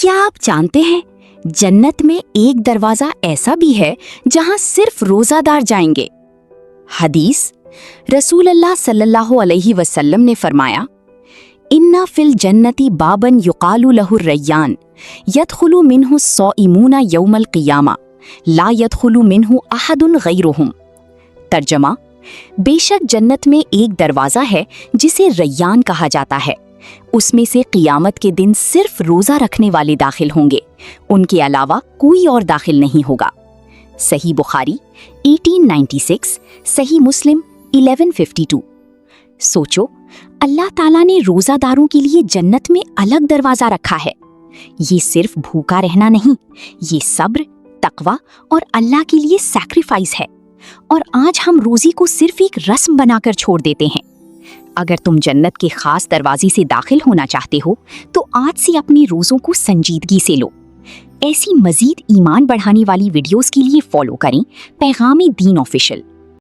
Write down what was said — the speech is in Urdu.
کیا آپ جانتے ہیں جنت میں ایک دروازہ ایسا بھی ہے جہاں صرف روزہ دار جائیں گے؟ حدیث رسول اللہ صلی اللہ علیہ وسلم نے فرمایا، اِنَّ فِي الْجَنَّةِ بَابًا يُقَالُ لَهُ الرَّيَّانُ يَدْخُلُ مِنْهُ الصَّائِمُونَ يَوْمَ الْقِيَامَةِ لَا يَدْخُلُ مِنْهُ أَحَدٌ غَيْرُهُمْ۔ ترجمہ، بے شک جنت میں ایک دروازہ ہے جسے ریان کہا جاتا ہے، اس میں سے قیامت کے دن صرف روزہ رکھنے والے داخل ہوں گے، ان کے علاوہ کوئی اور داخل نہیں ہوگا۔ صحیح بخاری 1896، صحیح مسلم 1152۔ سوچو، اللہ تعالیٰ نے روزہ داروں کے لیے جنت میں الگ دروازہ رکھا ہے۔ یہ صرف بھوکا رہنا نہیں، یہ صبر، تقوی اور اللہ کے لیے سیکریفائس ہے۔ اور آج ہم روزی کو صرف ایک رسم بنا کر چھوڑ دیتے ہیں۔ اگر تم جنت کے خاص دروازے سے داخل ہونا چاہتے ہو تو آج سے اپنی روزوں کو سنجیدگی سے لو۔ ایسی مزید ایمان بڑھانے والی ویڈیوز کے لیے فالو کریں پیغام دین آفیشل۔